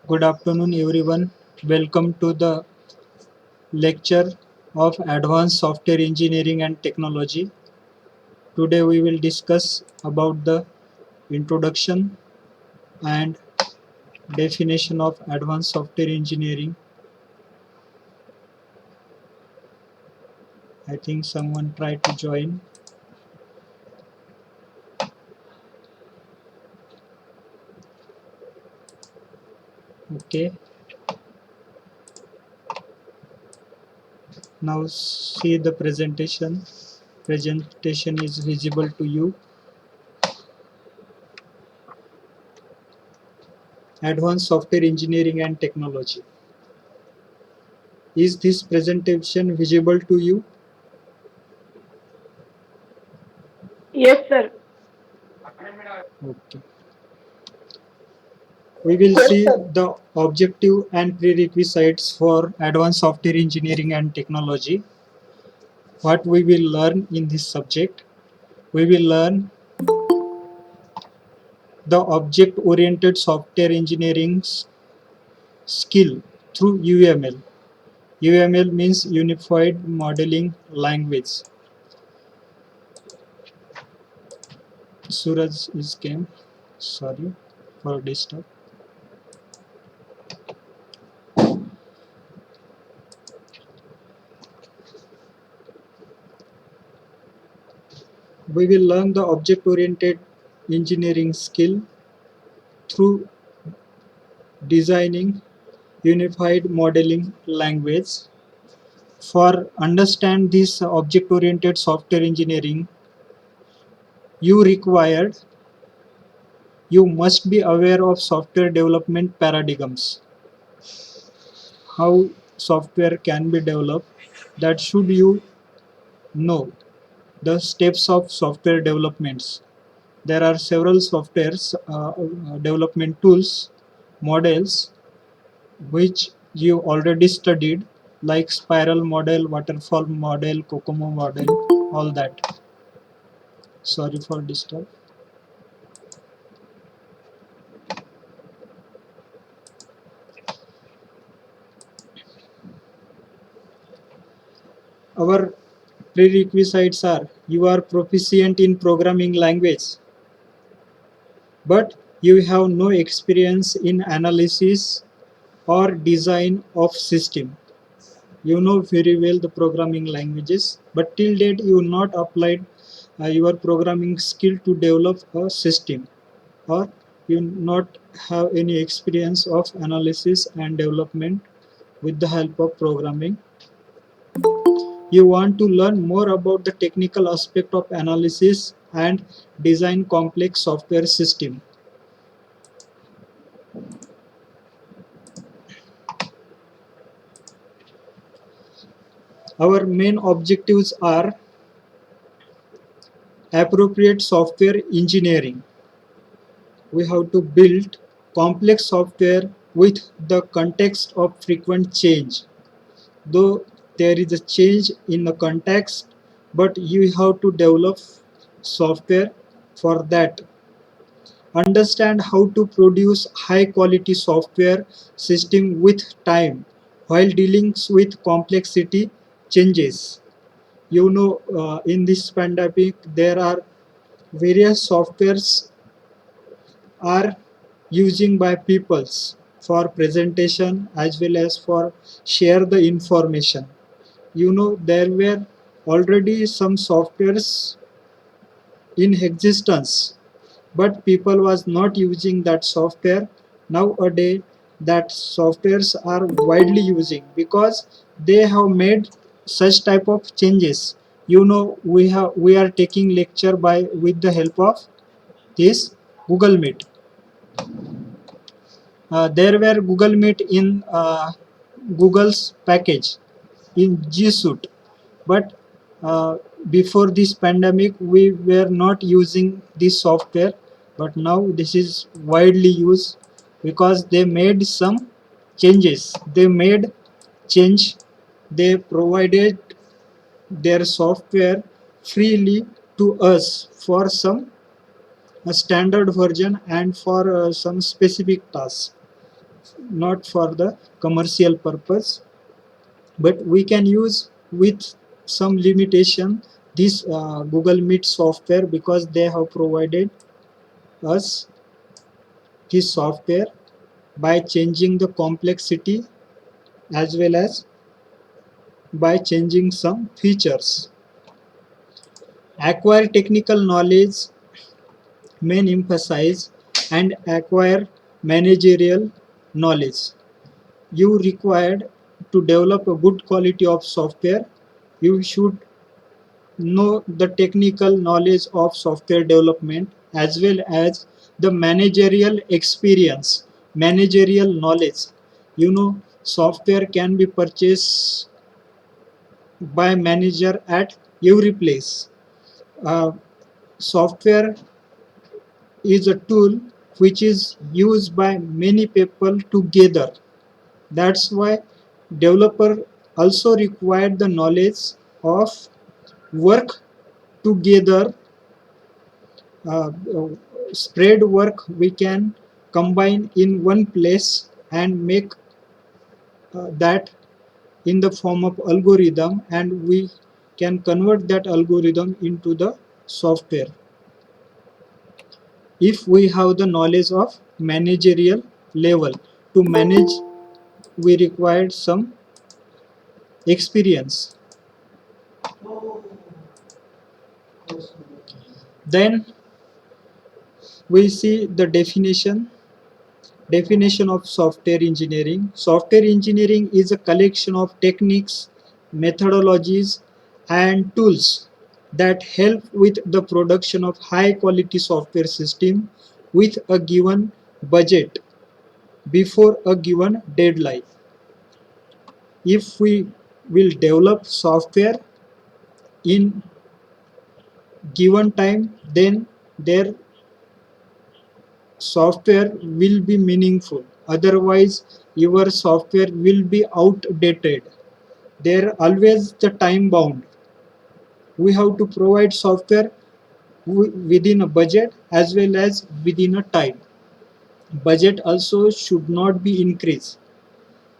Good afternoon, everyone. Welcome to the lecture of Advanced Software Engineering and Technology. Today we will discuss about the introduction and definition of Advanced Software Engineering. I think someone tried to join. Okay. Now see the presentation. Presentation is visible to you. Advanced Software Engineering and Technology. Is this presentation visible to you? Yes, sir. Okay. We will see the objective and prerequisites for advanced software engineering and technology. What we will learn in this subject, we will learn the object oriented software engineering skill through UML. UML means Unified Modeling Language. Suraj is came. Sorry for disturb. We will learn the object oriented engineering skill through designing unified modeling language. For understand this object oriented software engineering, you required you must be aware of software development paradigms, how software can be developed. That should you know the steps of software developments. There are several softwares development tools, models which you already studied, like spiral model, waterfall model, Kokomo model, all that. Sorry for disturb. Our prerequisites are you are proficient in programming language, but you have no experience in analysis or design of system. You know very well the programming languages, but till date you not applied your programming skill to develop a system, or you not have any experience of analysis and development with the help of programming. You want to learn more about the technical aspect of analysis and design complex software system. Our main objectives are appropriate software engineering. We have to build complex software with the context of frequent change. Though there is a change in the context, but you have to develop software for that. Understand how to produce high quality software system with time while dealing with complexity changes. You know, in this pandemic there are various softwares are using by peoples for presentation as well as for share the information. You know, there were already some softwares in existence, but people was not using that software. Nowadays that softwares are widely using because they have made such type of changes. You know, we are taking lecture by with the help of this Google Meet. There were Google Meet in Google's package in G Suite, but before this pandemic we were not using this software, but now this is widely used because they made some changes. They made change. They provided their software freely to us for some a standard version and for some specific tasks. not for the commercial purpose, but we can use with some limitation this Google Meet software, because they have provided us this software by changing the complexity as well as by changing some features. Acquire technical knowledge, main emphasize, and acquire managerial knowledge. You required to develop a good quality of software. You should know the technical knowledge of software development as well as the managerial experience, managerial knowledge. Software can be purchased by manager at every place. Software is a tool which is used by many people together. That's why developer also required the knowledge of work together, spread work we can combine in one place and make that in the form of algorithm, and we can convert that algorithm into the software. If we have the knowledge of managerial level, to manage we required some experience. Then we see the definition of software engineering. Software engineering is a collection of techniques, methodologies, and tools that help with the production of high quality software system with a given budget before a given deadline. If we will develop software in given time, then their software will be meaningful. Otherwise, your software will be outdated. There always the time bound. We have to provide software within a budget as well as within a time. Budget also should not be increased.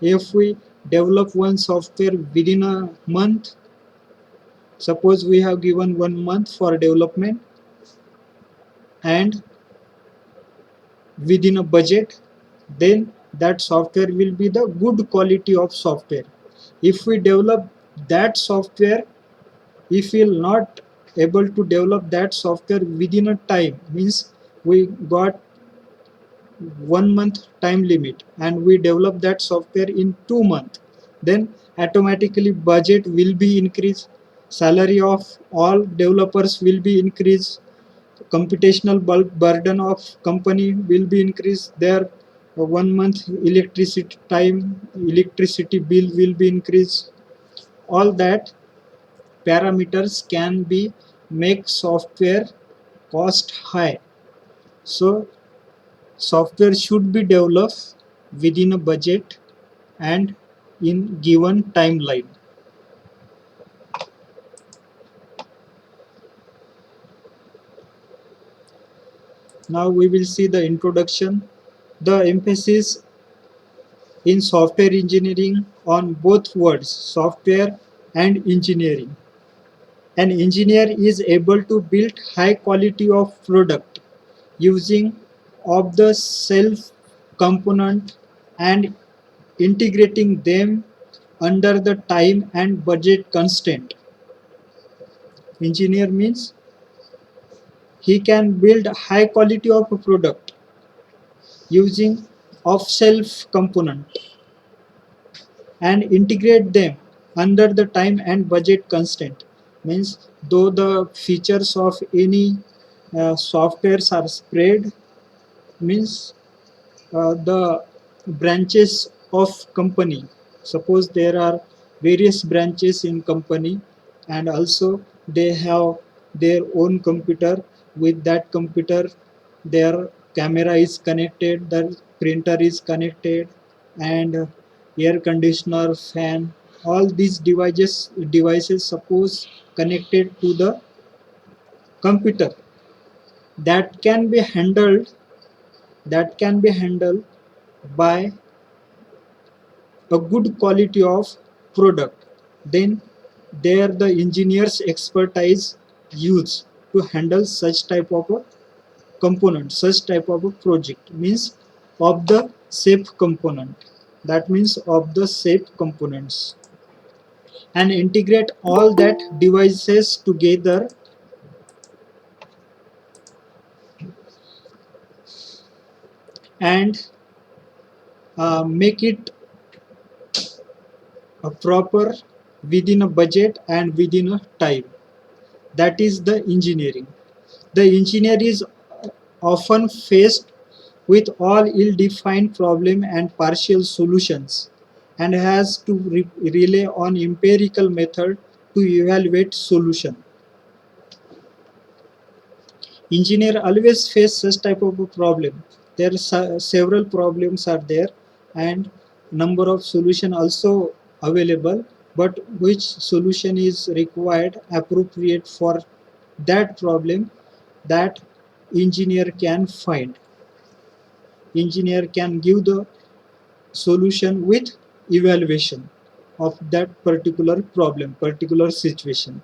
If we develop one software within a month, suppose we have given 1 month for development and within a budget, then that software will be the good quality of software. If we develop that software, if we will not able to develop that software within a time, means we got 1 month time limit and we develop that software in 2 months, then automatically budget will be increased, salary of all developers will be increased, computational burden of company will be increased, their 1 month electricity bill will be increased. All that parameters can be make software cost high. So software should be developed within a budget and in given timeline. Now we will see the introduction. The emphasis in software engineering on both words, software and engineering. An engineer is able to build high quality of product using off the shelf component and integrating them under the time and budget constraint. Engineer means he can build high quality of a product using off shelf component and integrate them under the time and budget constraint. Means though the features of any softwares are spread, means the branches of company, suppose there are various branches in company and also they have their own computer. With that computer their camera is connected, the printer is connected, and air conditioner, fan, all these devices suppose connected to the computer, that can be handled by a good quality of product, then there the engineers expertise used to handle such type of a component, such type of a project, means of the safe component, that means of the safe components, and integrate all that devices together and make it a proper within a budget and within a time. That is the engineering. The engineer is often faced with all ill-defined problem and partial solutions, and has to rely on empirical method to evaluate solution. Engineer always face such type of a problem. There are several problems are there, and number of solution also available, but which solution is required appropriate for that problem, that engineer can find. Engineer can give the solution with evaluation of that particular problem, particular situation.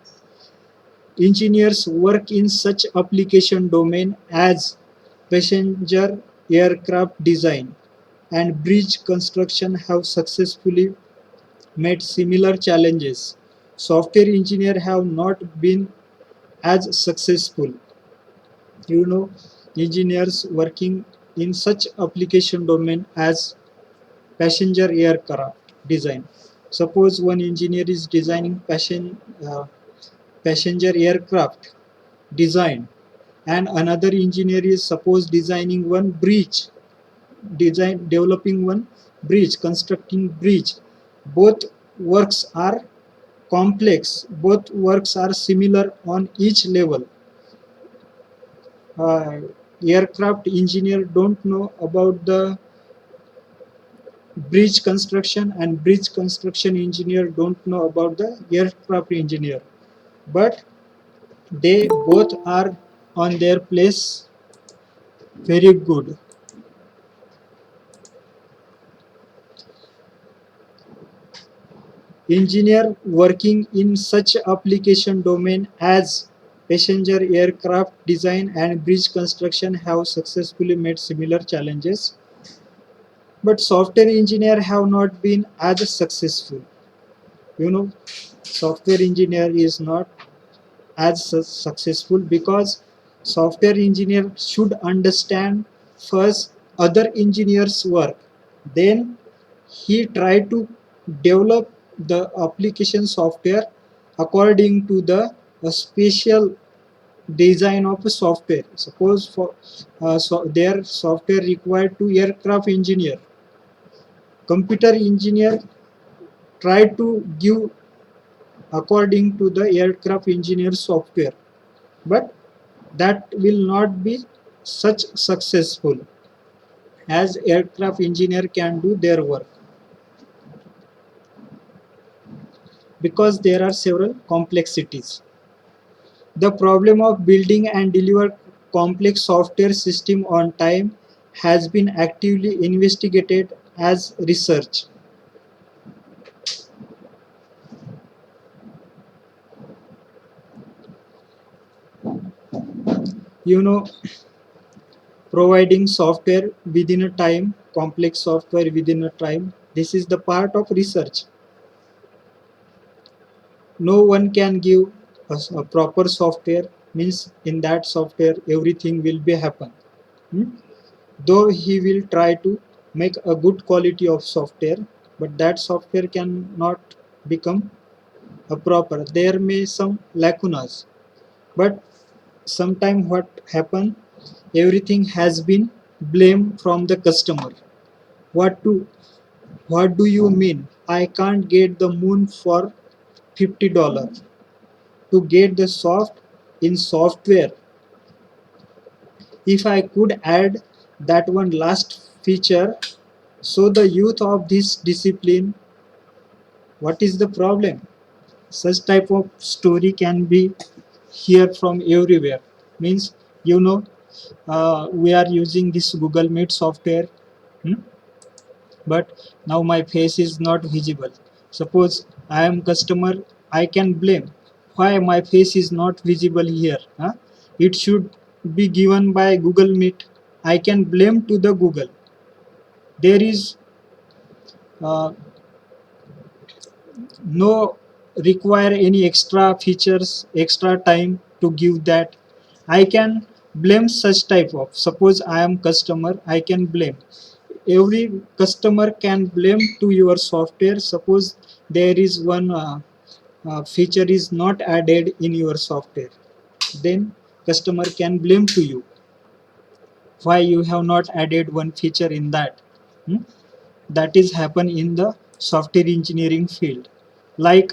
Engineers work in such application domain as passenger aircraft design and bridge construction have successfully met similar challenges. Software engineers have not been as successful. You know, engineers working in such application domain as passenger aircraft design. Suppose one engineer is designing passenger aircraft design, and another engineer is suppose designing one bridge, developing one bridge, constructing bridge. Both works are complex, both works are similar on each level. uh, Aircraft engineer don't know about the bridge construction, and bridge construction engineer don't know about the aircraft engineer, but they both are on their place very good. Engineer working in such application domain as passenger aircraft design and bridge construction have successfully met similar challenges, but software engineer have not been as successful. You know, software engineer is not as successful because software engineer should understand first other engineers work, then he try to develop the application software according to the special design of a software. Suppose for their software required to aircraft engineer, computer engineer try to give according to the aircraft engineer software, but that will not be such successful as aircraft engineer can do their work, because there are several complexities. The problem of building and deliver complex software system on time has been actively investigated as research. You know, providing software within a time, complex software within a time, this is the part of research. No one can give a proper software, means in that software everything will be happen. Hmm? Though he will try to make a good quality of software, but that software cannot become a proper, there may some lacunas. But sometime what happen, everything has been blamed from the customer. What do you mean I can't get the moon for $50? To get the soft in software, if I could add that one last feature, so the youth of this discipline, what is the problem? Such type of story can be here from everywhere. Means, we are using this Google Meet software. Hmm? but now my face is not visible. Suppose I am customer, I can blame why my face is not visible here, huh? It should be given by Google Meet. I can blame to the Google. There is uh, no require any extra features, extra time to give that. I can blame such type of, suppose I am customer, I can blame. Every customer can blame to your software. Suppose there is one feature is not added in your software, then customer can blame to you why you have not added one feature in that. Hmm? That is happen in the software engineering field. Like,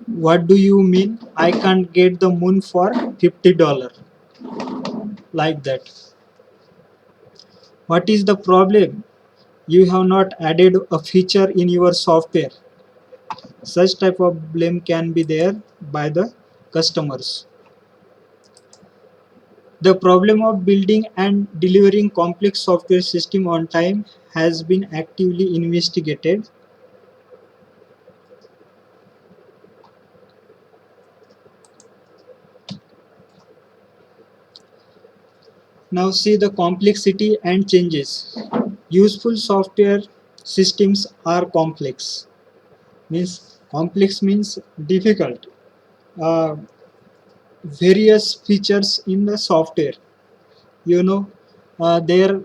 what do you mean I can't get the moon for $50? Like that. What is the problem? You have not added a feature in your software. Such type of blame can be there by the customers. The problem of building and delivering complex software system on time has been actively investigated. Now see the complexity and changes. Useful software systems are complex. Means complex means difficult. Uh, Various features in the software. You know, there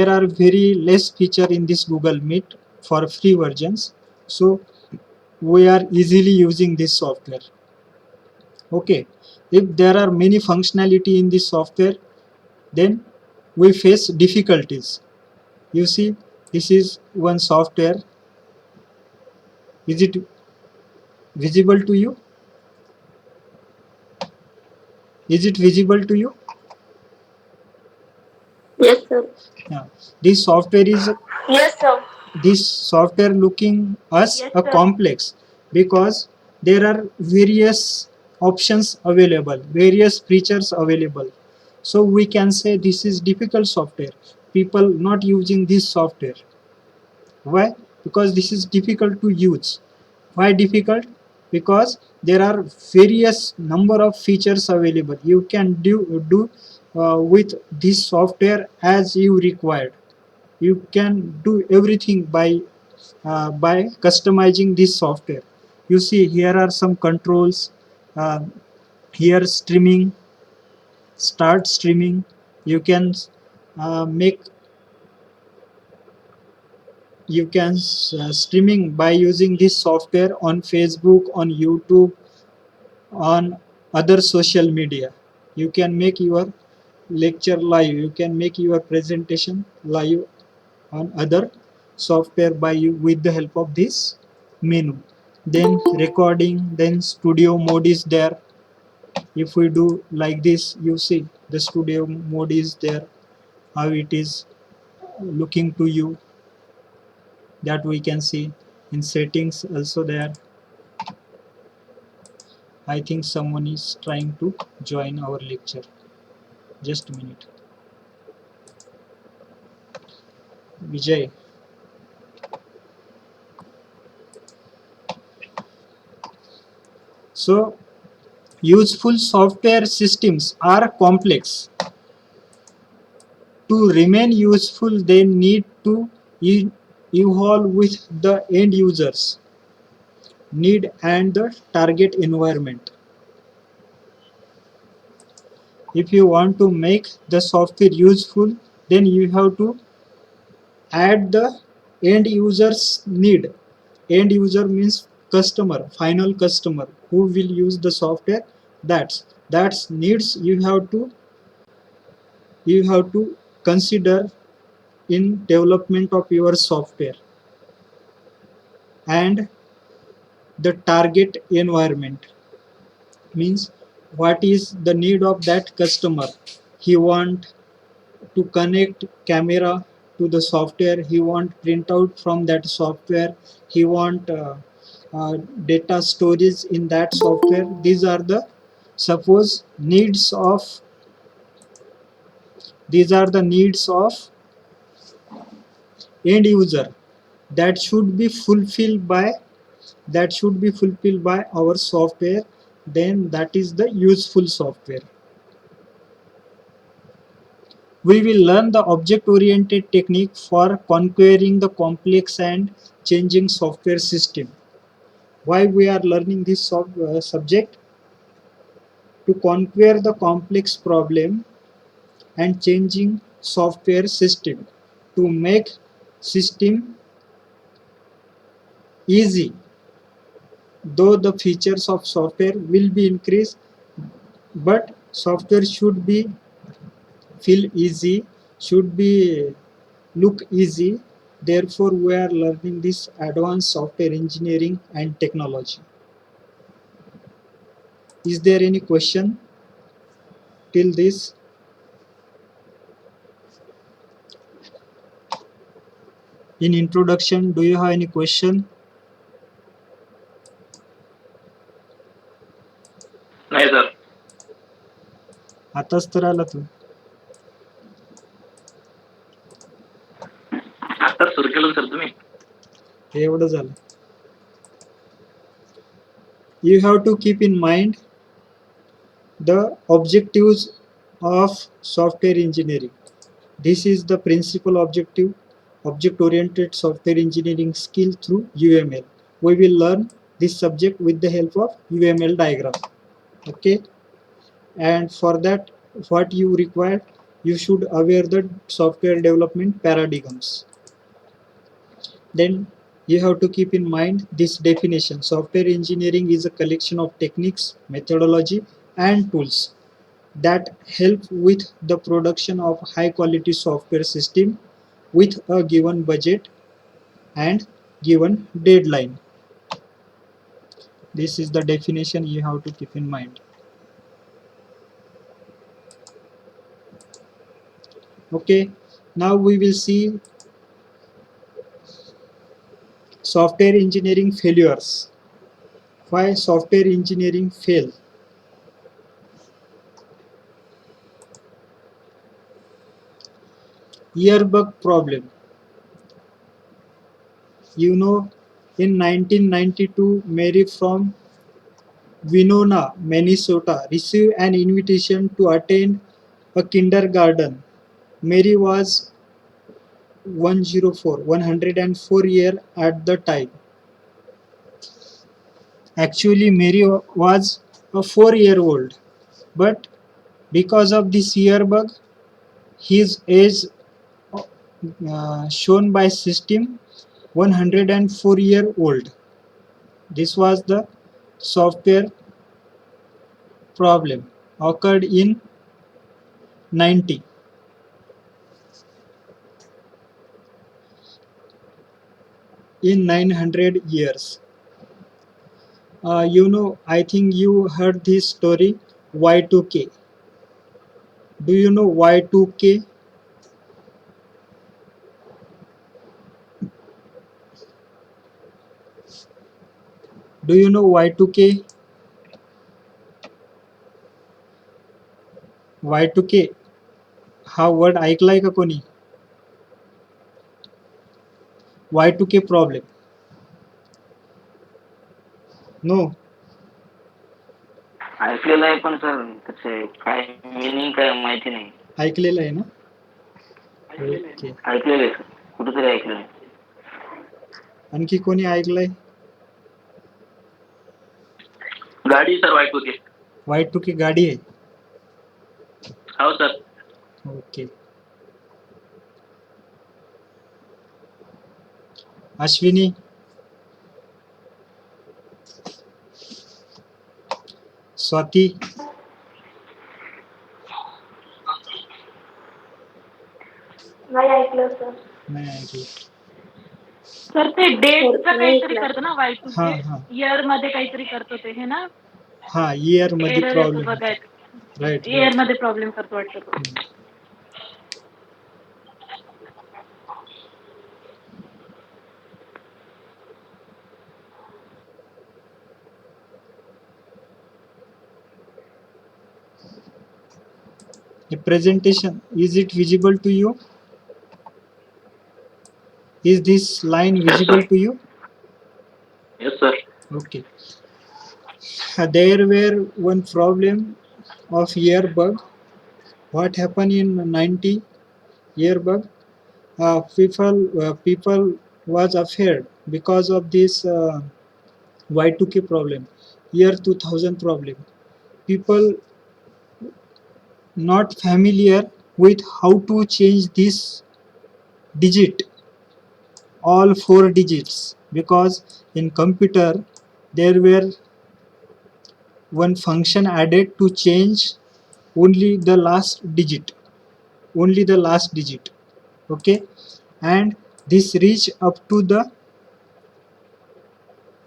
are very less feature in this Google Meet for free versions. So we are easily using this software. Okay, if there are many functionality in this software, then we face difficulties. You see, this is one software. Is it visible to you? Is it visible to you? Yes, sir. Yeah. This software is, Yes, sir. this software looking us Yes, a sir. complex because there are various options available, various features available. So we can say this is difficult software. People not using this software. Why? Because this is difficult to use. Why difficult? Because there are various number of features available. You can do with this software as you required. You can do everything by customizing this software. You see, here are some controls. Uh, Here streaming, start streaming. You can make, you can streaming by using this software on Facebook, on YouTube, on other social media. You can make your lecture live, you can make your presentation live on other software by you with the help of this menu. Then recording, then studio mode is there. If we do like this, you see the studio mode is there, how it is looking to you, that we can see. In settings also there. I think someone is trying to join our lecture. Just a minute. Vijay. So useful software systems are complex. To remain useful, they need to evolve with the end users need and the target environment. If you want to make the software useful, then you have to add the end users need. End user means customer, final customer who will use the software. That's needs you have to consider in development of your software. And the target environment means what is the need of that customer. He want to connect camera to the software, he want printout from that software, he want uh, data storage in that software. These are the suppose needs of, these are the needs of end user that should be fulfilled by our software, then that is the useful software. We will learn the object oriented technique for conquering the complex and changing software system. Why we are learning this subject? To conquer the complex problem and changing software system, to make system easy. Though the features of software will be increased, but software should be feel easy, should be look easy. Therefore we are learning this advanced software engineering and technology. Is there any question till this? In introduction, do you have any question? नाही sir. आताच तर आला तू. आता सुरू केलं sir तुम्ही. हे एवढं झालं. You have to keep in mind the objectives of software engineering. This is the principal objective, object-oriented software engineering skill through UML. We will learn this subject with the help of UML diagram. Okay, and for that, what you require, you should aware the software development paradigms. Then you have to keep in mind this definition. Software engineering is a collection of techniques, methodology, and tools that help with the production of high quality software system with a given budget and given deadline. This is the definition you have to keep in mind. Okay, now we will see software engineering failures. Why software engineering fail? Yearbug problem. You know, in 1992, Mary from Winona, Minnesota, received an invitation to attend a kindergarten. Mary was 104 year at the time. Actually, Mary was a 4-year-old, but because of this yearbug, his age shown by system 104-year-old. This was the software problem occurred in 90. In 900 years. You know, I think you heard this story Y2K. Do you know Y2K? Do you know Y2K? Y2K हा word ऐकलाय का कोणी? Y2K problem. No. ऐकलेलं आहे पण sir त्याचे काय meaning काय माहिती नाही. ऐकलेलं आहे ना? ओके. ऐकलेलं आहे सर, कुठेतरी ऐकलेलं आहे. आणखी कोणी ऐकलंय? गाडी सर Y2K. Y2K गाडी आहे. हो सर. ओके. अश्विनी, स्वाती, नाही ऐकलं सर. नाही ऐकलं. सर ते डेटचं काहीतरी करतो ना हा Y2K, हा इयर मध्ये काहीतरी करतो ते, हे ना? हा, इयर मध्ये एरर येतो प्रॉब्लेम. बघा, राईट. इयर मध्ये प्रॉब्लेम करतो वाटतं तो. The presentation, is it visible to you? Is this line Yes, visible sir. to you? Yes, sir. Okay. There were one problem of year bug. What happened in 90 year bug? People was afraid because of this Y2K problem, year 2000 problem. People not familiar with how to change this digit, all four digits, because in computer there were one function added to change only the last digit, only the last digit. Okay, and this reached up to the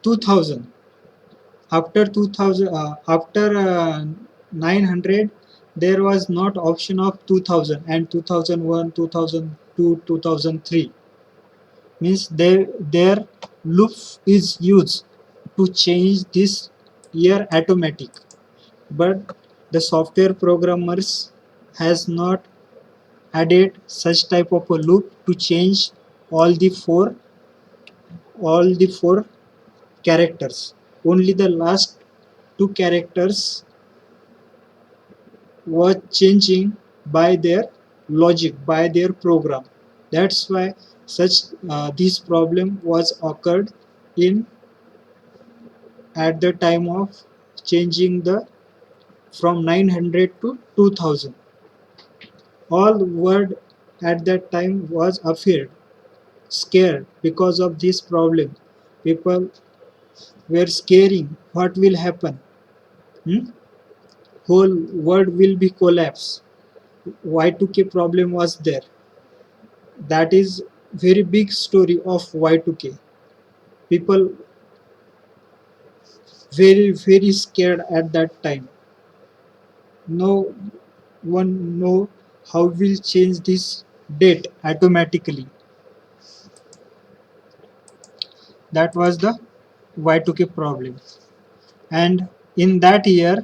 2000. After 2000, after 900, there was not option of 2000 and 2001, 2002, 2003. Means their loop is used to change this year automatic, but the software programmers has not added such type of a loop to change all the four characters. Only the last two characters were changing by their logic, by their program. That's why such this problem was occurred in at the time of changing the from 900 to 2000. All world at that time was afraid, scared because of this problem. People were scaring what will happen. Hmm? Whole world will be collapse. Y2K problem was there. That is very big story of Y2K. People very scared at that time. No one know how will change this date automatically. That was the Y2K problem. And in that year,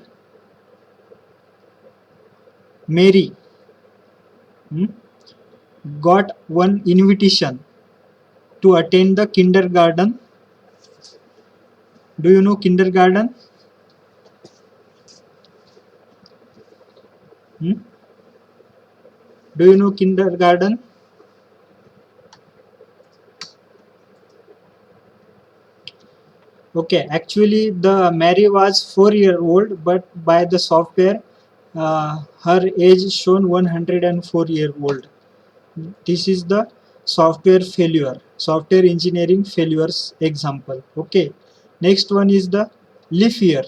Mary hmm, got one invitation to attend the kindergarten. Do you know kindergarten? Hmm? Do you know kindergarten? Okay, actually the Mary was 4 year old, but by the software, her age shown 104-year old. This is the software failure, software engineering failures example. Okay, next one is the leap year.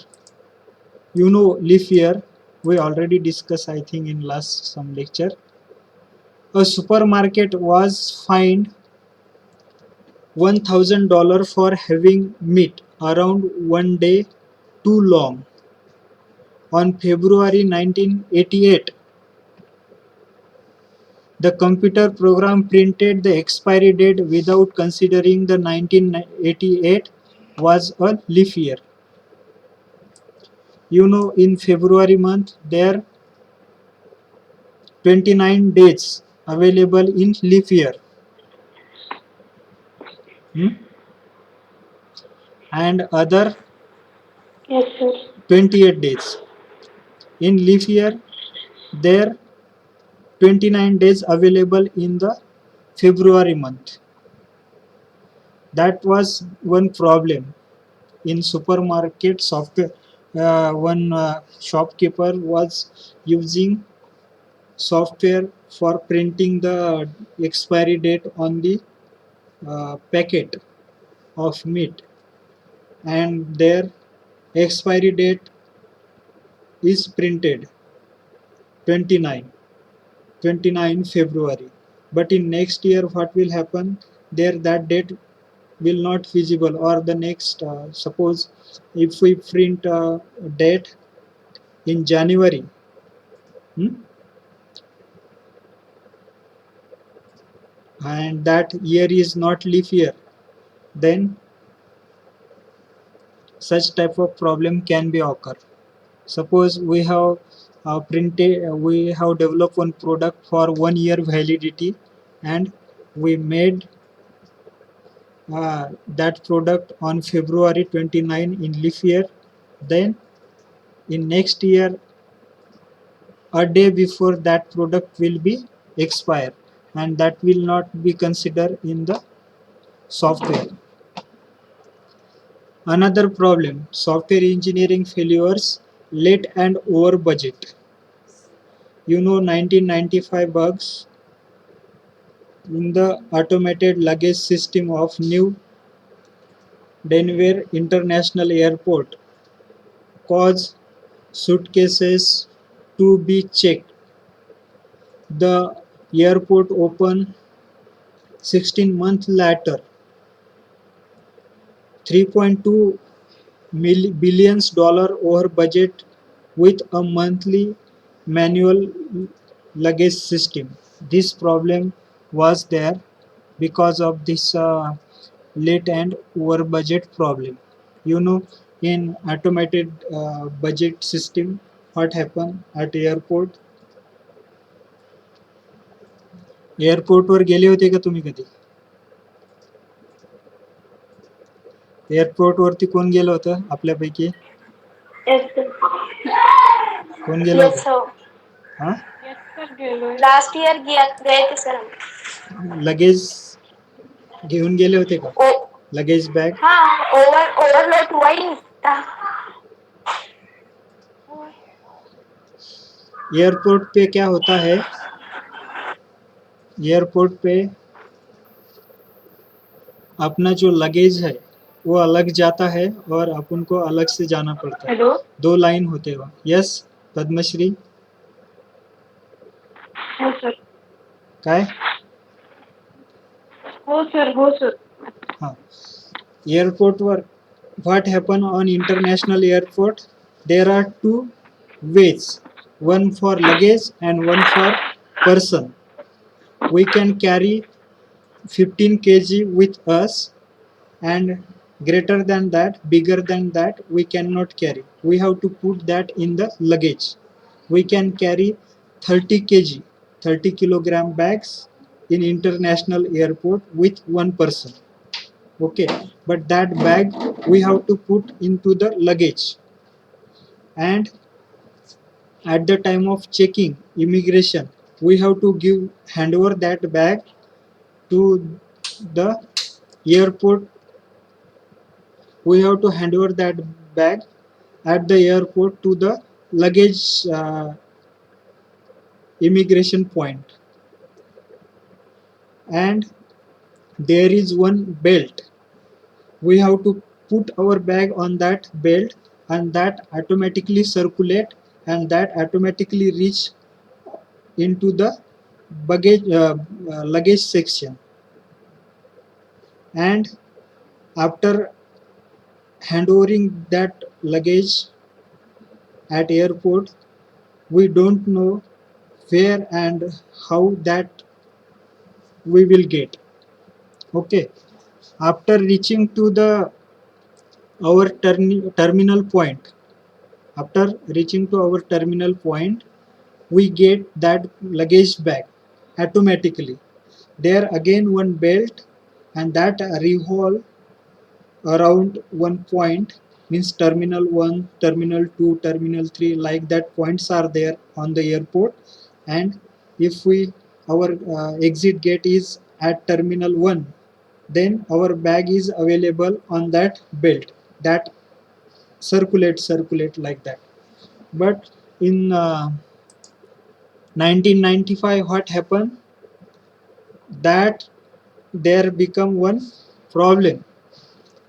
You know leap year. We already discussed, I think, in last some lecture. A supermarket was fined $1,000 for having meat around 1 day too long. On February 1988, the computer program printed the expiry date without considering the 1988 was a leap year. You know, in February month, there are 29 days available in leap year. Hmm? And other Yes, sir. 28 days. In leap year, there are 29 days available in the February month. That was one problem in supermarket software. One shopkeeper was using software for printing the expiry date on the packet of meat, and their expiry date is printed 29 29 February. But in next year what will happen, there that date will not feasible, or the next suppose if we print a date in January, hmm, and that year is not leap year, then such type of problem can be occur. Suppose we have we have developed one product for 1 year validity, and we made that product on February 29 in leap year, then in next year a day before that product will be expire, and that will not be considered in the software. Another problem, software engineering failures, late and over budget. 1995 bugs in the automated luggage system of New Denver International Airport cause suitcases to be checked. The airport opened 16 months later. 3.2 billions dollar over budget with a monthly manual luggage system. This problem was there because of this late and over budget problem. You know, in automated budget system, what happened at airport? एअरपोर्टवर गेले होते का तुम्ही कधी? एअरपोर्टवरती कोण गेलं होतं आपल्यापैकी? कोण गेलं Yes, होतं? sir. हा? Last year गए थे sir हम. लगेज घेऊन गेले होते का? ओ लगेज बैग? हाँ, ओवरलोड हुआ ही नहीं था. एयरपोर्ट पे क्या होता है? एयरपोर्ट पे अपना जो लगेज है वो अलग जाता है और अपन को अलग से जाना पड़ता है. हेलो. 2 लाइन होते हैं. यस पद्मश्री हो सर. काय? हो सर. हाँ. एअरपोर्टवर what happen on international airport? There are 2 ways, one for luggage and one for person. We can carry 15 kg with us, and greater than that, bigger than that, we cannot carry. We have to put that in the luggage. We can carry 30 kg, 30 kilogram bags in international airport with one person. Okay, but that bag we have to put into the luggage, and at the time of checking immigration we have to hand over that bag to the airport. We have to hand over that bag at the airport to the luggage immigration point, and there is one belt. We have to put our bag on that belt, and that automatically circulate, and that automatically reach into the luggage section. And after handovering that luggage at airport, we don't know where and how that we will get. Okay, after reaching to the our terminal point, after reaching to our terminal point, we get that luggage bag automatically. There again one belt, and that revolve around one point, means terminal 1, terminal 2, terminal 3, like that points are there on the airport. And if our exit gate is at terminal 1, then our bag is available on that belt that circulate like that. But in 1995 what happened, that there become one problem,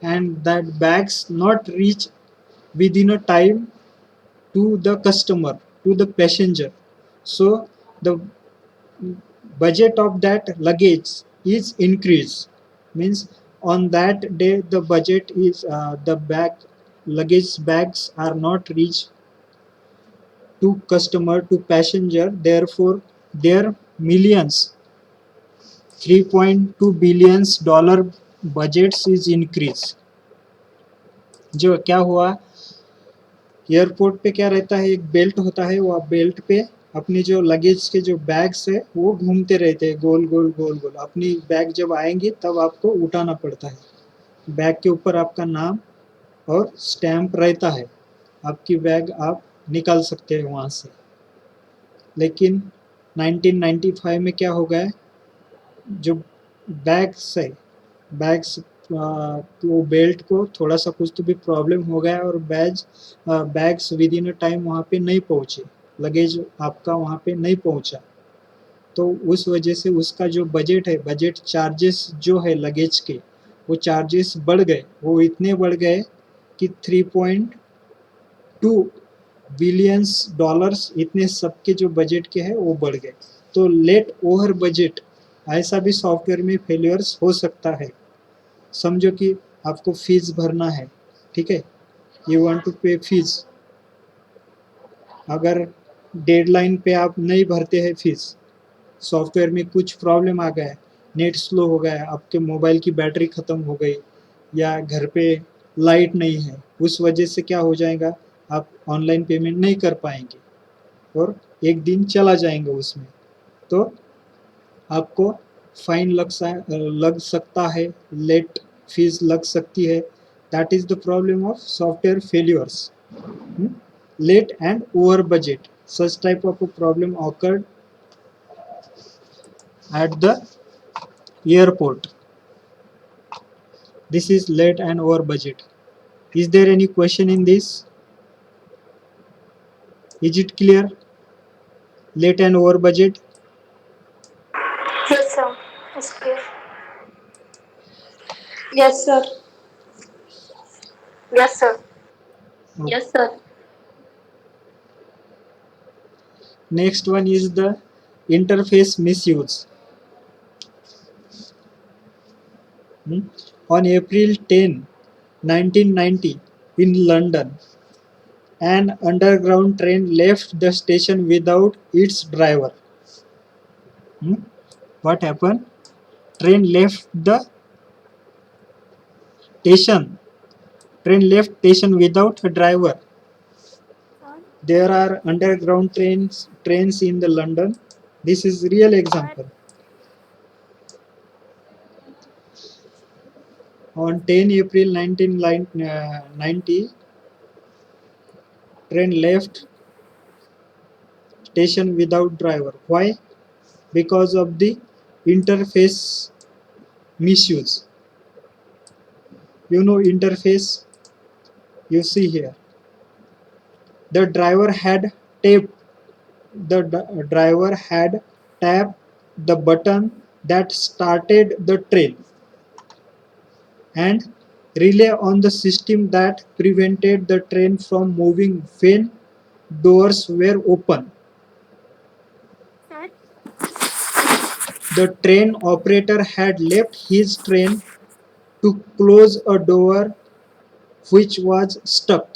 and that bags not reach within a time to the customer, to the passenger. So the budget of that luggage is increased, means on that day the budget is the luggage bags are not reached to customer, to passenger, therefore their millions, 3.2 billions dollar budgets is increased. जो क्या हुआ, airport पे क्या रहता है, एक belt होता है, वो बेल्ट पे अपनी जो लगेज के जो बैग्स है वो घूमते रहते हैं गोल गोल गोल गोल। अपनी बैग जब आएंगी तब आपको उठाना पड़ता है। बैग के ऊपर आपका नाम और स्टैम्प रहता है, आपकी बैग आप निकाल सकते हैं वहाँ से। लेकिन 1995 में क्या हो गया, जो बैग्स है, बैग्स वो बेल्ट को थोड़ा सा कुछ तो भी प्रॉब्लम हो गया और bags with in a time वहाँ पे नहीं पहुँचे, लगेज आपका वहाँ पे नहीं पहुँचा। तो उस वजह से उसका जो बजट है, बजट चार्जेस जो है लगेज के, वो चार्जेस बढ़ गए। वो इतने बढ़ गए कि 3.2 बिलियंस डॉलर्स इतने सबके जो बजट के हैं वो बढ़ गए। तो लेट ओवर बजट, ऐसा भी सॉफ्टवेयर में फेलियर्स हो सकता है। समझो कि आपको फीस भरना है, ठीक है, यू वांट टू पे फीस। अगर डेडलाइन पे आप नहीं भरते हैं फीस, सॉफ्टवेयर में कुछ प्रॉब्लम आ गया है, नेट स्लो हो गया है, आपके मोबाइल की बैटरी ख़त्म हो गई, या घर पे लाइट नहीं है, उस वजह से क्या हो जाएगा, आप ऑनलाइन पेमेंट नहीं कर पाएंगे और एक दिन चला जाएंगे उसमें। तो आपको फाइन लग सकता है, लेट फीस लग सकती है। That is the problem of software failures, late and over budget. Such type of a problem occurred at the airport. This is late and over budget. Is there any question in this? Is it clear? Late and over budget? Yes, sir. It's clear. Yes, sir. Yes, sir. Okay. Yes, sir. Next one is the interface misuse. On April 10, 1990, in London, an underground train left the station without its driver. What happened? Train left the station. Train left station without a driver. There are underground trains in the London. This is real example. On 10 April 1990, train left station without driver. Why? Because of the interface misuse. You know interface? You see here. The driver had tapped the button that started the train and relay on the system that prevented the train from moving when doors were open. The train operator had left his train to close a door which was stuck.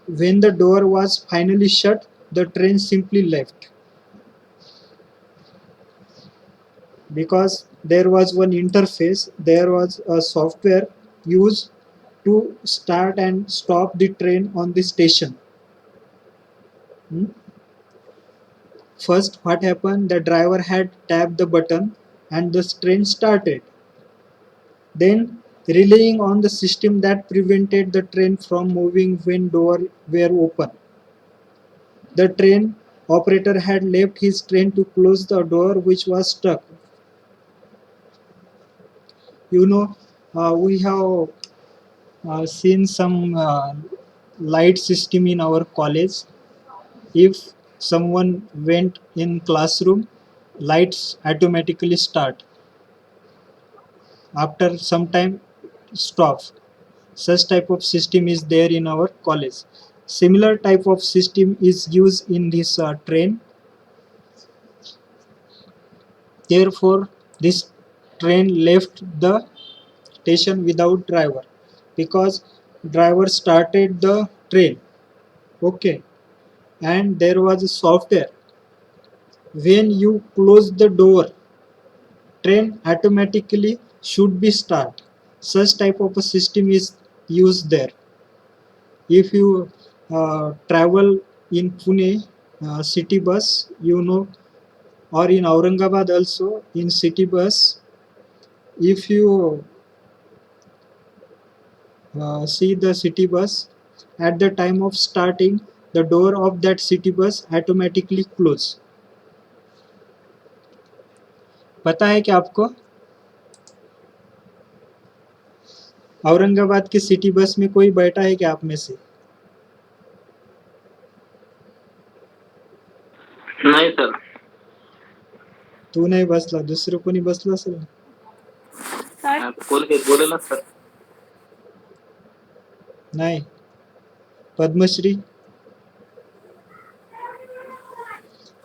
When the door was finally shut, the train simply left. Because there was one interface, there was a software used to start and stop the train on the station. First, what happened? The driver had tapped the button and the train started. Then, relying on the system that prevented the train from moving when doors were open. The train operator had left his train to close the door which was stuck. You know, we have seen some light system in our college. If someone went in classroom, lights automatically start. After some time, stop. Such type of system is there in our college. Similar type of system is used in this train. Therefore, this train left the station without driver because driver started the train. Okay, and there was a software. When you close the door, train automatically should be start. Such type of a system is used there. If you travel in Pune, city bus, you know, or in Aurangabad also, in city bus, if you see the city bus, at the time of starting, the door of that city bus automatically close. पता है क्या आपको? औरंगाबाद की city bus में कोई बैठा है क्या आप में से? नाही सर. तू नाही बसला, दुसरं कोणी बसलं असेल ना? सर कोणी बोलेल ना सर. नाही. पद्मश्री,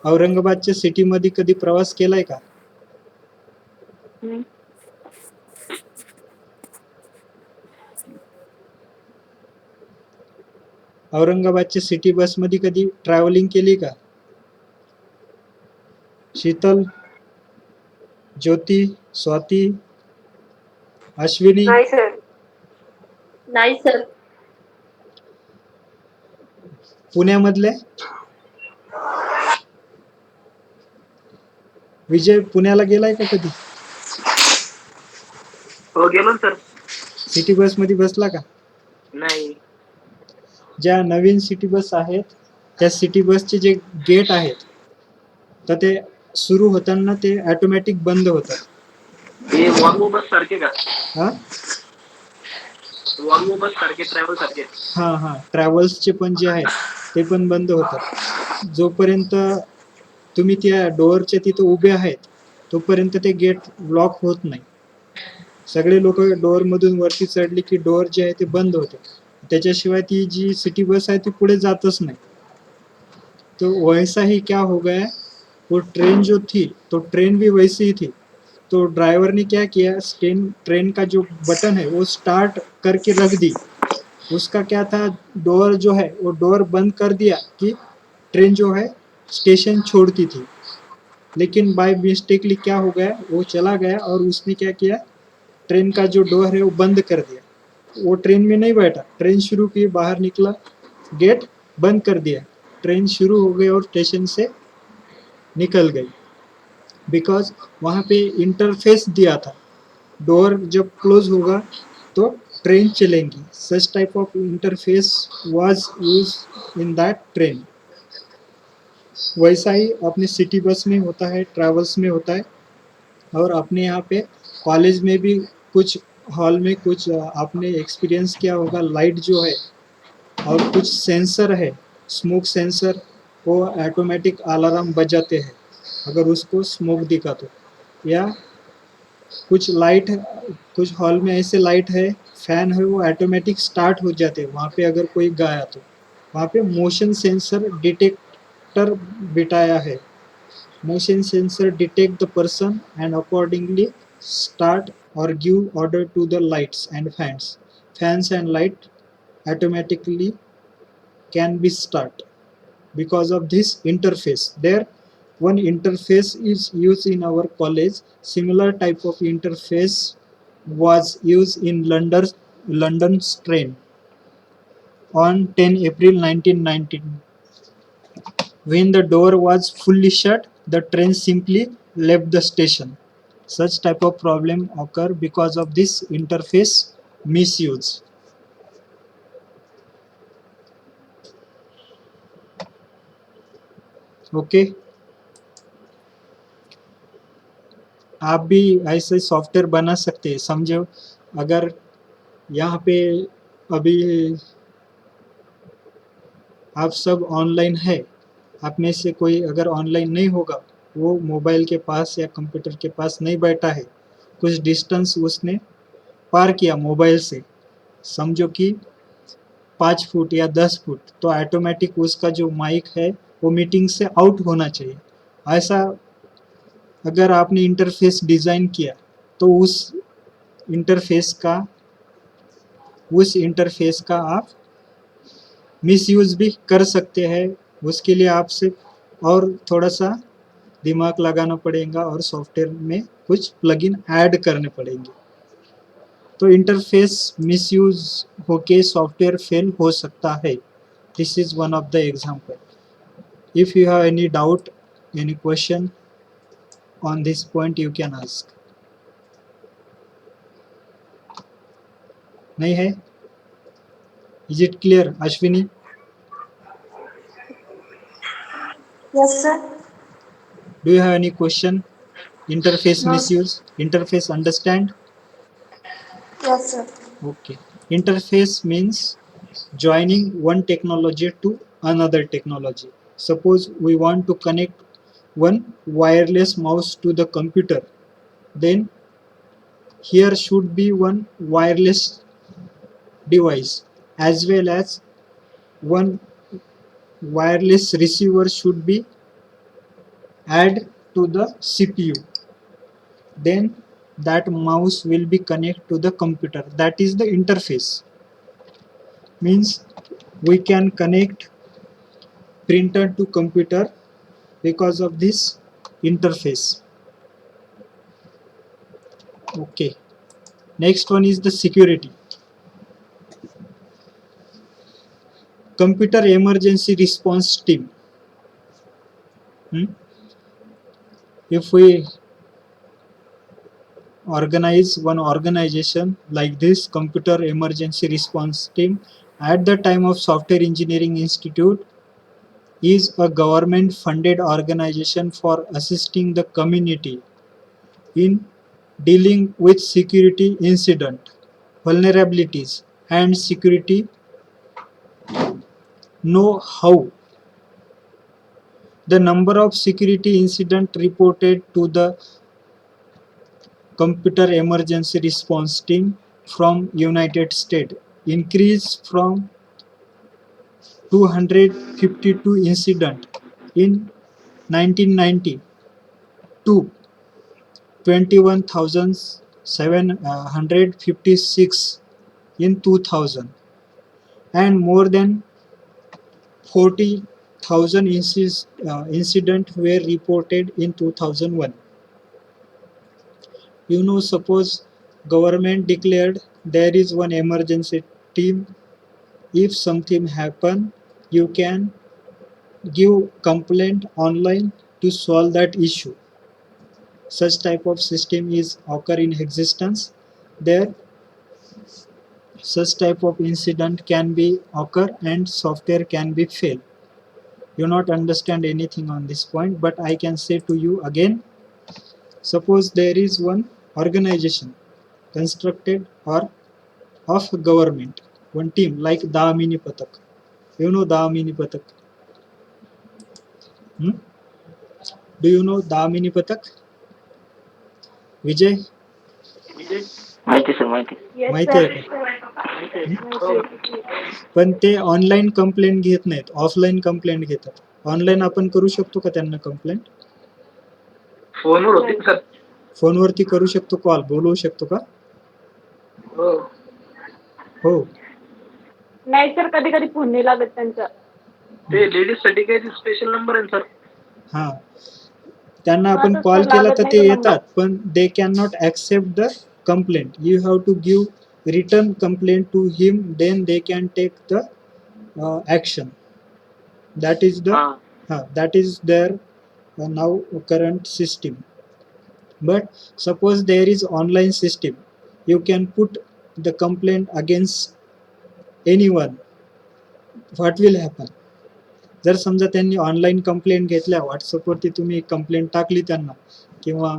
औरंगाबादच्या सिटीमध्ये कधी प्रवास केलाय का? नाही. औरंगाबादच्या सिटी बसमध्ये कधी ट्रॅव्हलिंग केली का? शीतल, ज्योती, स्वाती, अश्विनी, नाही सर. नाही सर. पुण्यामधले? विजय पुण्याला गेलाय का कधी? हो गेलो ना सर. सिटी बस मध्ये बसला का? नाही. ज्या नवीन सिटी बस आहेत, त्या सिटी बसचे जे गेट आहेत, तर ते सुरू होताना ते ऑटोमॅटिक बंद होतात. हे वॉल्वो बस सारखे का? हा वॉल्वो बस सारखे, ट्रॅव्हल सारखे. हा हा ट्रॅव्हल्सचे पण जे आहेत ते पण बंद होतात. जोपर्यंत तुम्ही त्या डोअरच्या तिथे उभे आहेत तोपर्यंत ते गेट लॉक होत नाही. सगळे लोक डोअर मधून वरती चढले की डोअर जे आहे ते बंद होते. त्याच्याशिवाय ती जी सिटी बस आहे ती पुढे जातच नाही. तो वैसा ही क्या हो गया, वो ट्रेन जो थी तो ट्रेन भी वैसी ही थी. तो ड्राइवर ने क्या किया, ट्रेन का जो बटन है वो स्टार्ट करके रख दी. उसका क्या था, डोर जो है वो डोर बंद कर दिया कि ट्रेन जो है स्टेशन छोड़ती थी. लेकिन बाय मिस्टेकली क्या हो गया, वो चला गया और उसने क्या किया, ट्रेन का जो डोर है वो बंद कर दिया. वो ट्रेन में नहीं बैठा, ट्रेन शुरू की, बाहर निकला, गेट बंद कर दिया, ट्रेन शुरू हो गई और स्टेशन से निकल गई. बिकॉज वहाँ पे इंटरफेस दिया था, डोर जब क्लोज होगा तो ट्रेन चलेंगी. Such type of interface was use in that train. वैसा ही अपने सिटी बस में होता है, ट्रैवल्स में होता है. और अपने यहाँ पे कॉलेज में भी कुछ हॉल में कुछ आपने एक्सपीरियंस किया होगा, लाइट जो है और कुछ सेंसर है, स्मोक सेंसर, वो ऑटोमेटिक अलार्म बजाते हैं अगर उसको स्मोक दिखा तो. या कुछ लाइट, कुछ हॉल में ऐसे लाइट है, फैन है, वो ऑटोमेटिक स्टार्ट हो जाते हैं वहाँ पे अगर कोई गाया तो. वहाँ पे मोशन सेंसर डिटेक्टर बिठाया है. Motion sensor detect the person and accordingly start or give order to the lights and fans. Fans and light automatically can be start because of this interface. There one interface is used in our college. Similar type of interface was used in London's train on 10 April 1919. When the door was fully shut, the train simply left the station. Such type of problem occur because of this interface misuse. Okay, आप भी ऐसे software बना सकते हैं. समझो अगर यहाँ पे अभी आप सब ऑनलाइन है, आप में से कोई अगर ऑनलाइन नहीं होगा, वो मोबाइल के पास या कंप्यूटर के पास नहीं बैठा है, कुछ डिस्टेंस उसने पार किया मोबाइल से, समझो कि 5 फुट या 10 फुट, तो ऑटोमेटिक उसका जो माइक है वो मीटिंग से आउट होना चाहिए. ऐसा अगर आपने इंटरफेस डिज़ाइन किया तो उस इंटरफेस का आप मिसयूज़ भी कर सकते हैं. उसके लिए आपसे और थोड़ा सा दिमाग लगाना पड़ेगा और सॉफ्टवेयर में कुछ प्लगइन ऐड करने पड़ेंगे. तो इंटरफेस मिसयूज होके सॉफ्टवेयर फेल हो सकता है. This is one of the example. If you have any doubt, any question on this point, you can ask. नहीं है? Is it clear, Ashwini? Yes, sir. Do you have any question? Interface No. misuse? Interface understand? Yes, sir. Okay. Interface means joining one technology to another technology. Suppose we want to connect one wireless mouse to the computer, then here should be one wireless device as well as one wireless receiver should be add to the CPU. Then that mouse will be connected to the computer. That is the interface. Means we can connect printer to computer because of this interface. Okay. Next one is the security. Computer emergency response team. If we organize one organization like this, computer emergency response team, at the time of Software Engineering Institute is a government funded organization for assisting the community in dealing with security incident, vulnerabilities and security know-how. The number of security incident reported to the computer emergency response team from United States increased from 252 incident in 1990 to 21,756 in 2000, and more than 40,000 incidents were reported in 2001. Suppose government declared there is one emergency team. If something happen, you can give complaint online to solve that issue. Such type of system is occur in existence. There such type of incident can be occur and software can be fail. You not understand anything on this point, but I can say to you again. Suppose there is one organization constructed or of government, one team like Daamini Patak. Daamini Patak? Do you know Daamini Patak? Vijay? माहिती sir माहिती. Yes, माहिती sir. आहे का? पण ते online complaint घेत नाहीत, offline complaint घेतात. ऑनलाईन आपण करू शकतो का त्यांना कंप्लेंट? फोनवर होते सर. फोनवरती करू शकतो, कॉल बोलवू शकतो का? हो. नाही सर, कधी कधी फोन नाही लागत त्यांचा. ते लेडीज साठी काही स्पेशल नंबर आहे सर. हा, त्यांना आपण आता कॉल सर केला लागत तर नाही ते तो येतात, पण they can not accept the complaint. You have to give return complaint to him, then they can take the action. That is the that is their now current system. But suppose there is online system, you can put the complaint against anyone. What will happen? जर समजा त्यांनी online complaint घेतल्या, व्हॉट्सअपवरती तुम्ही complaint टाकली त्यांना, किंवा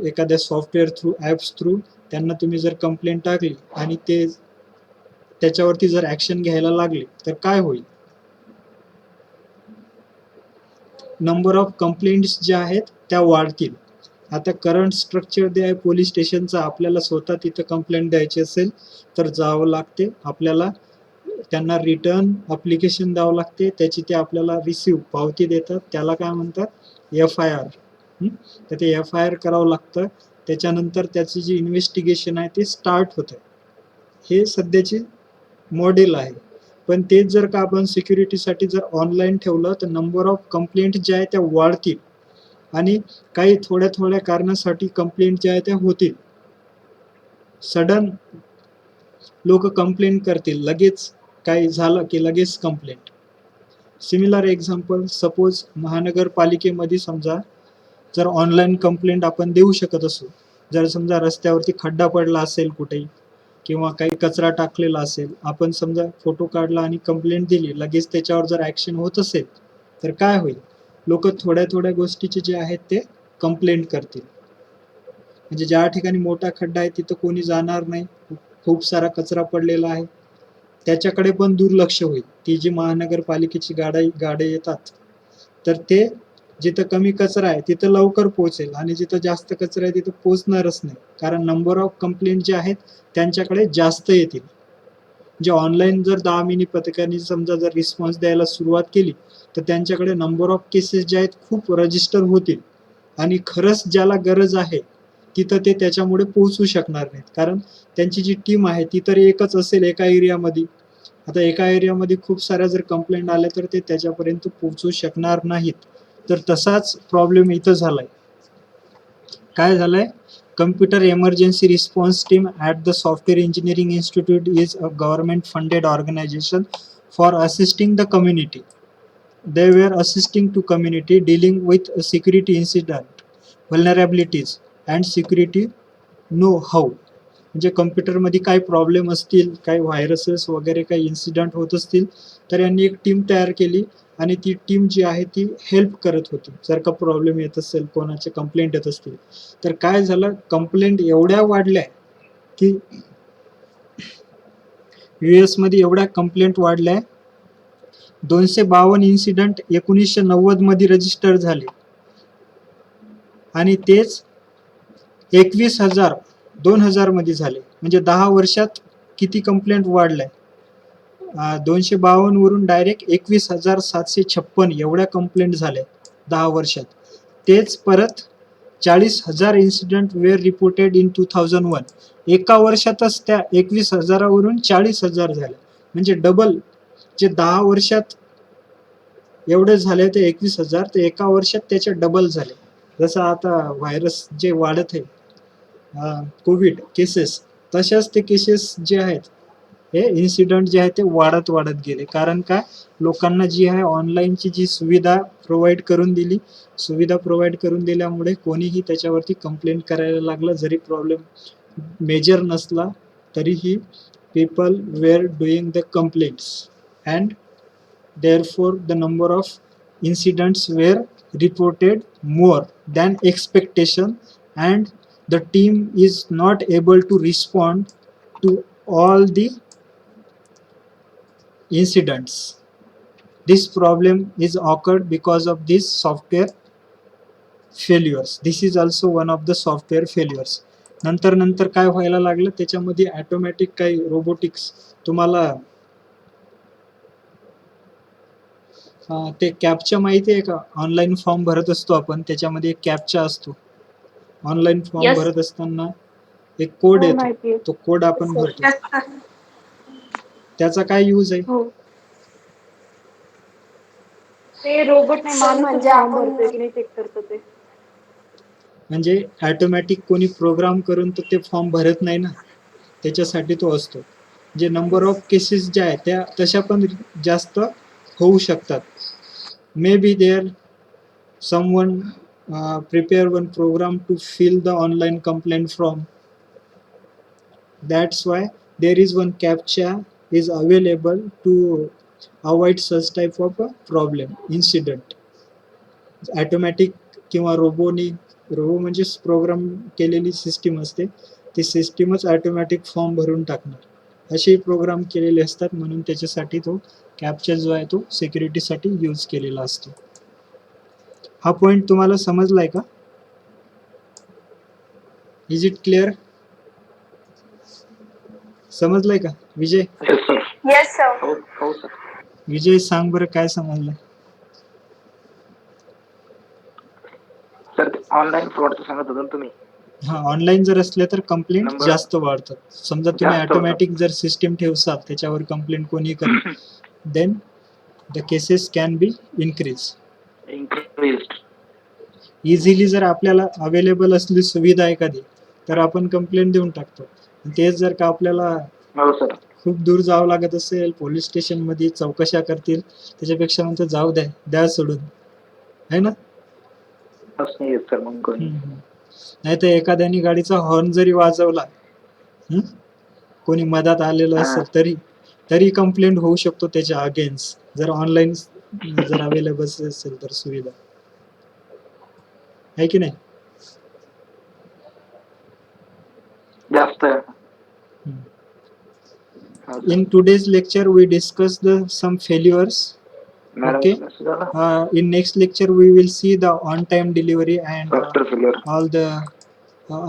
एखाद्या software through apps through त्यांना तुम्ही जर कंप्लेंट टाकली आणि ते त्याच्यावरती जर ॲक्शन घ्यायला लागले तर काय होईल? नंबर ऑफ कंप्लेंट्स ज्या आहेत त्या वाढतील. आता करंट स्ट्रक्चर जे आहे पोलीस स्टेशनचं, आपल्याला स्वतः तिथं कंप्लेंट द्यायची असेल तर जावं लागते, आपल्याला त्यांना रिटर्न अप्लिकेशन द्यावं लागते, त्याची ते आपल्याला रिसिव्ह पावती देतात, त्याला काय म्हणतात FIR. तर ते FIR करावं लागतं. त्याच्यानंतर त्याची जी इन्व्हेस्टिगेशन आहे ते स्टार्ट होतं. हे सध्याची मॉडेल आहे. पण तेच जर का आपण सिक्युरिटीसाठी जर ऑनलाईन ठेवलं तर नंबर ऑफ कंप्लेंट ज्या आहेत त्या वाढतील आणि काही थोड्या थोड्या कारणासाठी कंप्लेंट ज्या आहेत त्या होतील. सडन लोक कंप्लेंट करतील, लगेच काही झालं की लगेच कंप्लेंट. सिमिलर एक्झाम्पल, सपोज महानगरपालिकेमध्ये समजा जर ऑनलाईन कंप्लेंट आपण देऊ शकत असू, जर समजा रस्त्यावरती खड्डा पडला असेल कुठेही किंवा काही कचरा टाकलेला असेल, आपण समजा फोटो काढला आणि कंप्लेंट दिली, लगेच त्याच्यावर जर ॲक्शन होत असेल तर काय होईल, लोक थोड्या थोड्या गोष्टीचे जे आहेत ते कंप्लेंट करतील. म्हणजे ज्या ठिकाणी मोठा खड्डा आहे तिथं कोणी जाणार नाही, खूप सारा कचरा पडलेला आहे, त्याच्याकडे पण दुर्लक्ष होईल. ती जी महानगरपालिकेची गाड्या येतात तर ते जिथं कमी कचरा आहे तिथं लवकर पोहोचेल आणि जिथं जास्त कचरा आहे तिथं पोहोचणारच नाही, कारण नंबर ऑफ कंप्लेंट जे आहेत त्यांच्याकडे जास्त येतील. जे ऑनलाईन जर 10 मिनी पथकाने समजा जर रिस्पॉन्स द्यायला सुरुवात केली तर त्यांच्याकडे नंबर ऑफ केसेस जे आहेत खूप रजिस्टर होतील आणि खरंच ज्याला गरज आहे तिथं ते त्याच्यामुळे पोहोचू शकणार नाहीत, कारण त्यांची जी टीम आहे ती तर एकच असेल एका एरियामध्ये. आता एका एरियामध्ये खूप साऱ्या जर कंप्लेंट आल्या तर ते त्याच्यापर्यंत पोहोचू शकणार नाहीत. तर तसाच प्रॉब्लेम इथं झालाय. काय झालंय, computer emergency response team at the software engineering institute is a government funded organisation for assisting the community. They were assisting to community dealing with a security incident, vulnerabilities and security know-how. म्हणजे कम्प्युटरमध्ये काही problem असतील, काही viruses वगैरे काही incident होत असतील तर यांनी एक टीम तयार केली आणि ती टीम जी आहे ती हेल्प करत होती. जर का प्रॉब्लेम येत असेल, कोणाचे कंप्लेंट येत असतील तर काय झालं, कंप्लेंट एवढ्या वाढल्या की US मध्ये एवढ्या कंप्लेंट वाढल्या, 252 इन्सिडेंट 1990 मध्ये रजिस्टर झाले आणि तेच 21,000 2000 मध्ये झाले. म्हणजे 10 वर्षात किती कंप्लेंट वाढलाय, 252 वरून डायरेक्ट 21,756 एवढ्या कंप्लेंट झाल्या 10 वर्षात. तेच परत 40,000 इन्सिडेंट वेअर रिपोर्टेड इन 2001. एका वर्षातच त्या 21,000 वरून 40,000 झाल्या. म्हणजे डबल. जे 10 वर्षात एवढे झाले ते 21,000, तर एका वर्षात त्याचे डबल झाले. जसं आता व्हायरस जे वाढत आहे, कोविड केसेस, तशाच ते केसेस जे आहेत, हे इन्सिडेंट जे आहेत ते वाढत गेले. कारण काय, लोकांना जी आहे ऑनलाईनची जी सुविधा प्रोव्हाइड करून दिली, सुविधा प्रोव्हाइड करून दिल्यामुळे कोणीही त्याच्यावरती कंप्लेंट करायला लागलं. जरी प्रॉब्लेम मेजर नसला तरीही people were doing the complaints and therefore the number of incidents were reported more than expectation and the team is not able to respond to all the incidents. This problem is occurred because of this software failures. This is also one of the software failures. नंतर काय व्हायला लागलं, त्याच्यामध्ये automatic काही robotics, तुम्हाला ते captcha माहिती आहे का, ऑनलाईन फॉर्म भरत असतो आपण, त्याच्यामध्ये एक कॅपचा असतो. Online form Yes. भरत असताना एक कोड हो, माहिती येतो, आहे. तो कोड आपण भरतो. त्याचा काय यूज आहे, हो. ते रोबोट नाही, सर, माणूस म्हणजे फॉर्म आपण- भरतोय की नाही चेक करतो ते. म्हणजे ऑटोमॅटिक कोणी प्रोग्राम करून तर ते फॉर्म भरत नाही ना, त्याच्यासाठी तो असतो. जे नंबर ऑफ केसेस ज्या आहेत त्या तशा पण जास्त होऊ शकतात. Maybe there someone prepare one program to fill the online complaint form. That's why there is one captcha is available to avoid such type of a problem incident. Automatic किंवा robo म्हणजे programme केलेली system असते, ती सिस्टीमच automatic form भरून टाकणार असे programme केलेले असतात. म्हणून त्याच्यासाठी तो कॅप्चा जो आहे तो सिक्युरिटीसाठी यूज केलेला असतो. हा पॉइंट तुम्हाला समजलाय का? Is it clear? समजलाय का Vijay? Yes sir. Yes, sir. हो हो सर. विजय सांग बरं काय समजलं? सर ऑनलाईन फ्रॉडचं सांगत होता ना तुम्ही. हा, ऑनलाईन जर असले तर कंप्लेंट Number- जास्त वाढतात. समजा तुम्ही जास्त ऑटोमॅटिक जर सिस्टीम ठेवसाल त्याच्यावर कंप्लेंट कोणी करेल, then the cases can be increase. Increased. Easily जर आपल्याला अवेलेबल असली सुविधा एखादी तर आपण कंप्लेंट देऊन टाकतो. तेच जर का आपल्याला हो सर. खूप दूर जावं लागत असेल, पोलीस स्टेशनमध्ये चौकशा करतील, त्याच्यापेक्षा म्हणतो जाऊ द्या सोडून, है ना? बस नाही येत सर मग कोणी. नाही तर एखाद्याने गाडीचा हॉर्न जरी वाजवला, कोणी मधात आलेलं हा. असेल तरी कंप्लेंट होऊ शकतो त्याच्या अगेन्स्ट, जर ऑनलाईन जर अवेलेबल असेल तर सुविधा, आहे की नाही? जास्त आहे. In today's lecture we discuss some failures. Madam Okay. असं झालं. In next lecture we will see the on-time delivery and software failure. all the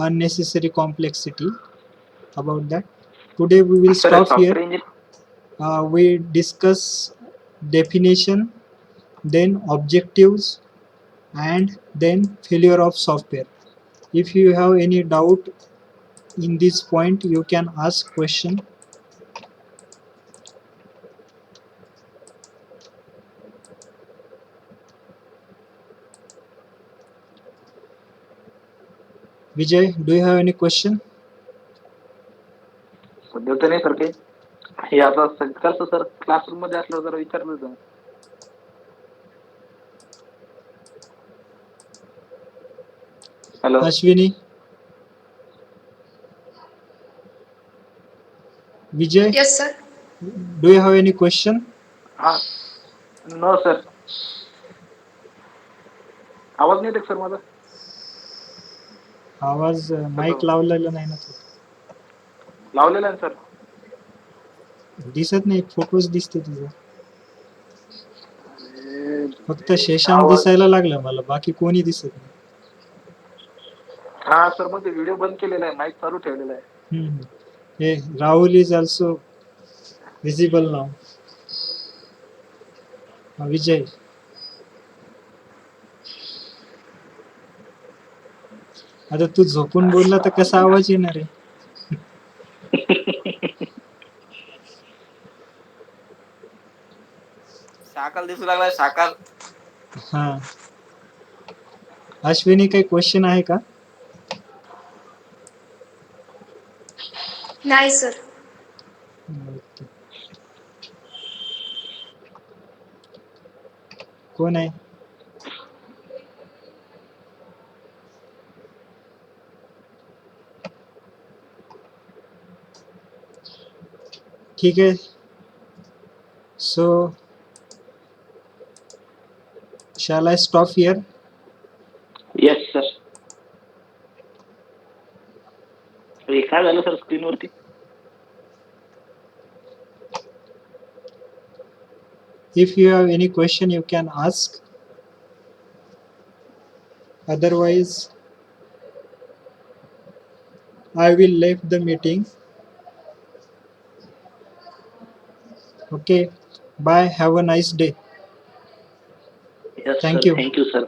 unnecessary complexity about that. Today we will sir stop software here. Engine We discuss definition, then objectives, and then failure of software. If you have any doubt in this point, you can ask question. Vijay, do you have any question? सध्या तर नाही sir काही. हे आता कसं sir classroom मध्ये असल्यावर जरा विचारलं होतं. Hello. Ashwini? Vijay, Yes, sir. do you have any question? हा. No sir. आवाज नाही येत सर माझा. आवाज माईक लावलेला नाही ना तू. लावलेला आहे सर. दिसत नाही, फोटोच दिसते तुझा. फक्त शेशांक आवाज- दिसायला लागला मला, बाकी कोणी दिसत नाही. हा सर मग ते व्हिडिओ बंद केलेला आहे, माईक चालू ठेवलेला आहे. हे राहुल इज ऑल्सो विजिबल नाव. विजय, आता तू झोपून बोलला तर कसा आवाज येणार आहे? साकाल दिसू लागला साकाल. हा. अश्विनी, काही क्वेश्चन आहे का? नाही सर. Okay. कोण आहे? ठीक आहे. So shall I stop here? Yes sir. हे काय झालं सर स्क्रीनवरती? If you have any question, you can ask. Otherwise, I will leave the meeting. Okay. Bye. Have a nice day. Yes, Thank sir. you. Thank you, sir.